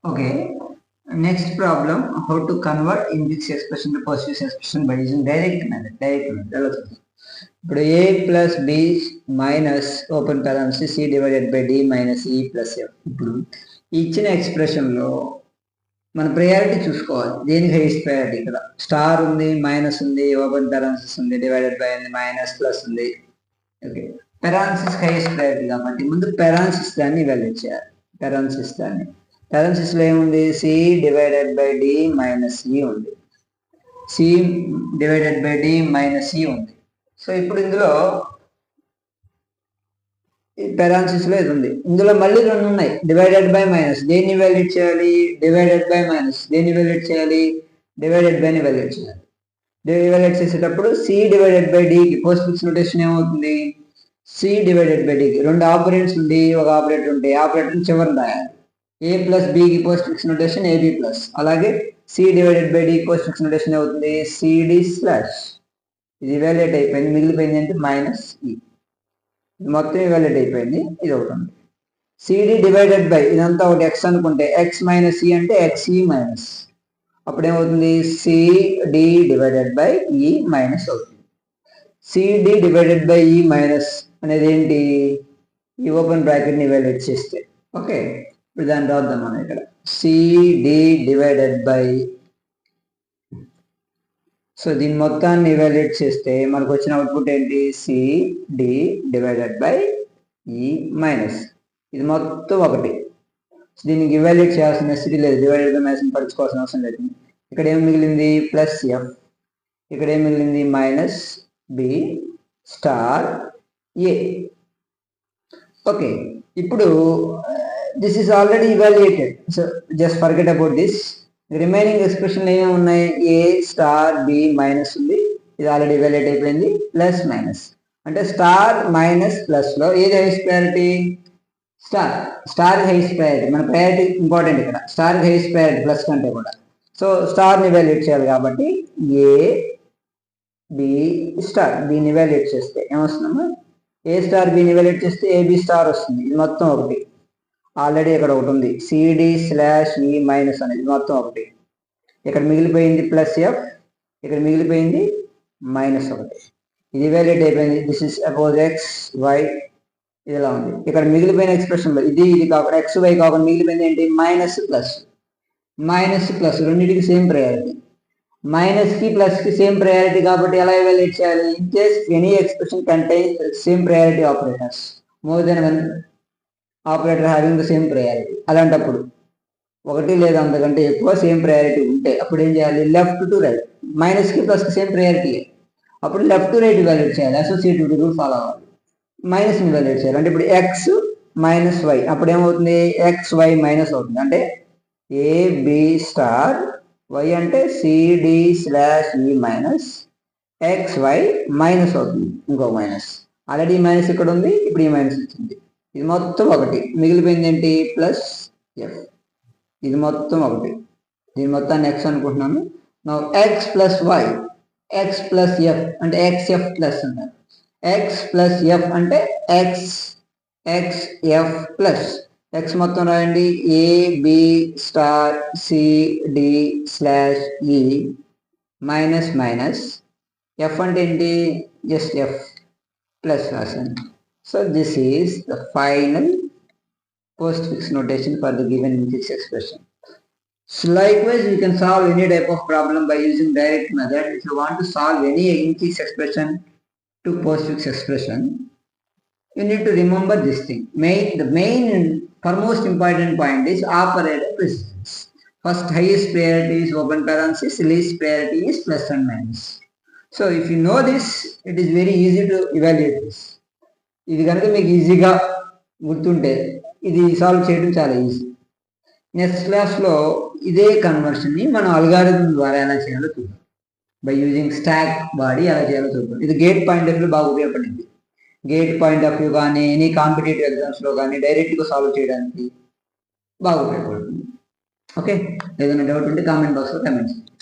Okay. Next problem, how to convert index expression to positive expression by using direct method. ఎలా చూద్దాం. ఇప్పుడు a plus b minus open parenthesis c divided by d minus e plus f. ఇప్పుడు ఇచ్చిన ఎక్స్ప్రెషన్లో మన priority చూసుకోవాలి. దేనికి highest priority? ఇక్కడ star ఉంది, మైనస్ ఉంది, ఓపెన్ పారాంథసిస్ ఉంది, డివైడెడ్ బై ఉంది, మైనస్ ప్లస్ ఉంది. ఓకే, పారాంథసిస్ హైయెస్ట్ ప్రయారిటీ కాబట్టి ముందు పారాంథసిస్ దాన్ని ఇవాల్యుయేట్ చేయాలి. పారాంథసిస్ దాన్ని లో ఏముంది? C divided by D minus E ఉంది, C divided by D minus E ఉంది. సో ఇప్పుడు ఇందులో లో ఇది ఉంది. ఇందులో మళ్ళీ రెండు ఉన్నాయి, డివైడెడ్ బై మైనస్. దేన్ని వాల్యూట్ చేయాలి? Divided by minus. దేన్ని వాల్యూట్ చేయాలి? డివైడెడ్ బైని వాల్యూట్ చేయాలి. వాల్యూట్ చేసేటప్పుడు సి డివైడెడ్ బై డికి పోస్ట్ ఫిక్స్ నోటేషన్ ఏమవుతుంది? సి డివైడెడ్ బై డికి రెండు ఆపరేటర్స్ ఉండి ఒక ఆపరేటర్ ఉంటే ఆపరేటర్ చివరి రాయాలి. ఏ ప్లస్ బికి postfix notation AB plus. అలాగే C divided by D postfix notation అవుతుంది సిడి స్లాష్. ఇది ఇవాల్యుయేట్ అయిపోయింది, మిగిలిపోయింది అంటే మైనస్ ఈ. మొత్తం ఇవాల్యుయేట్ అయిపోయింది, ఇది ఒకటి ఉంది. సిడి డివైడెడ్ బై ఇదంతా ఒకటి ఎక్స్ అనుకుంటే ఎక్స్ మైనస్ ఈ అంటే ఎక్స్ఈ మైనస్. అప్పుడేమవుతుంది? CD divided by E minus అవుతుంది. CD divided by E minus అనేది ఏంటి? ఈ ఓపెన్ బ్రాకెట్ని ఇవాల్యుయేట్ చేస్తే. ఓకే, ఇప్పుడు దాన్ని రాద్దాం మనం ఇక్కడ. సిడి డివైడెడ్ బై, సో దీని మొత్తాన్ని ఇవాల్యుయేట్ చేస్తే మనకు వచ్చిన అవుట్పుట్ ఏంటి? CD divided by E minus. ఇది మొత్తం ఒకటి. దీనికి ఇవాల్యుయేట్ చేయాల్సిన నెసిటీ లేదు, డివైడెడ్ బై మైనస్ పడుచుకోవాల్సిన అవసరం లేదు. ఇక్కడ ఏం మిగిలింది? Plus F. ఇక్కడ ఏం మిగిలింది? మైనస్ బి స్టార్ ఏ. ఓకే, ఇప్పుడు this is already evaluated, so just forget about this. The remaining expression ఏమేమి ఉన్నాయి? a స్టార్ b మైనస్ ఉంది, ఇది ఆల్రెడీ ఇవాల్యుయేట్ అయిపోయింది. ప్లస్ మైనస్ అంటే స్టార్ మైనస్ ప్లస్ లో ఏది highest priority? Star. Star highest priority. మన ప్రయారిటీ ఇంపార్టెంట్ ఇక్కడ. స్టార్ హైయెస్ట్ ప్రయారిటీ ప్లస్ కంటే కూడా. సో స్టార్ని ఇవాల్యుయేట్ చేయాలి కాబట్టి ఏ బి స్టార్. దీన్ని ఇవాల్యుయేట్ చేస్తే ఏమొస్తుందమ్మా? ఏ స్టార్ బిని ఇవాల్యుయేట్ చేస్తే ఏబి స్టార్ వస్తుంది. ఇది మొత్తం ఒకటి. ఆల్రెడీ ఇక్కడ ఒకటి ఉంది, సిడి స్లాష్ ఈ మైనస్ అనేది మొత్తం ఒకటి. ఇక్కడ మిగిలిపోయింది ప్లస్ ఎఫ్, ఇక్కడ మిగిలిపోయింది మైనస్ ఒకటి. ఇది ఇవాల్యుయేట్ అయిపోయింది. This is oppose X Y, ఇదిలా ఉంది. ఇక్కడ మిగిలిపోయిన ఎక్స్ప్రెషన్లో ఇది కాకుండా ఎక్స్ వై కాకుండా మిగిలిపోయింది ఏంటి? Minus plus. మైనస్ ప్లస్ రెండింటికి సేమ్ ప్రయారిటీ. మైనస్కి ప్లస్కి సేమ్ ప్రయారిటీ కాబట్టి ఎలా ఇవాల్యుయేట్ చేయాలి? In case any expression contain same priority operators more than one operator having the same priority. అలాంటప్పుడు ఒకటి లేదా అంతకంటే ఎక్కువ సేమ్ ప్రయారిటీ ఉంటే అప్పుడు ఏం చేయాలి? Left to right. మైనస్కి ప్లస్కి సేమ్ ప్రయారిటీ, అప్పుడు లెఫ్ట్ టు రైట్ వాల్యూట్ చేయాలి. అసోసియేటివ్ రూల్ ఫాలో అవ్వాలి. మైనస్ని వాల్యూట్ చేయాలి. అంటే ఇప్పుడు ఎక్స్ మైనస్ వై, అప్పుడు ఏమవుతుంది? ఎక్స్ వై మైనస్ అవుతుంది. అంటే ఏబి స్టార్ వై అంటే CD slash E minus X y minus అవుతుంది. ఇంకో మైనస్, ఆల్రెడీ మైనస్ ఇక్కడ ఉంది, ఇప్పుడు ఈ మైనస్ వచ్చింది. ఇది మొత్తం ఒకటి. మిగిలిపోయింది ఏంటి? Plus F. ఇది మొత్తం ఒకటి. దీని మొత్తాన్ని ఎక్స్ అనుకుంటున్నాను. నా X plus Y, X plus F అంటే ఎక్స్ ఎఫ్ ప్లస్ అంటారు. ఎక్స్ ప్లస్ ఎఫ్ అంటే X X F plus X మొత్తం రాయండి. A B star C D slash E minus minus F అంటే ఏంటి? జస్ట్ ఎఫ్ ప్లస్ రాశాను. So this is the final postfix notation for the given index expression. So likewise, you can solve any type of problem by using direct method. If you want to solve any index expression to postfix expression, you need to remember this thing. The main foremost important point is operator precedence. First highest priority is open parenthesis, least priority is plus and minus. So if you know this, it is very easy to evaluate this. ఇది కనుక మీకు ఈజీగా గుర్తుంటే ఇది solve చేయడం చాలా easy. Next క్లాస్లో ఇదే కన్వర్షన్ని మనం అల్గారిథం ద్వారా ఎలా చేయాలో చూద్దాం. బై యూజింగ్ స్టాక్ బాడీ ఎలా చేయాలో చూద్దాం. ఇది గేట్ పాయింట్ ఆఫ్ వ్యూ బాగా ఉపయోగపడింది. గేట్ పాయింట్ ఆఫ్ వ్యూ కానీ ఎనీ కాంపిటేటివ్ ఎగ్జామ్స్లో కానీ డైరెక్ట్గా సాల్వ్ చేయడానికి బాగా ఉపయోగపడుతుంది. ఓకే, ఏదైనా డౌట్ ఉంటే కామెంట్ బాక్స్లో కామెంట్ చేయండి.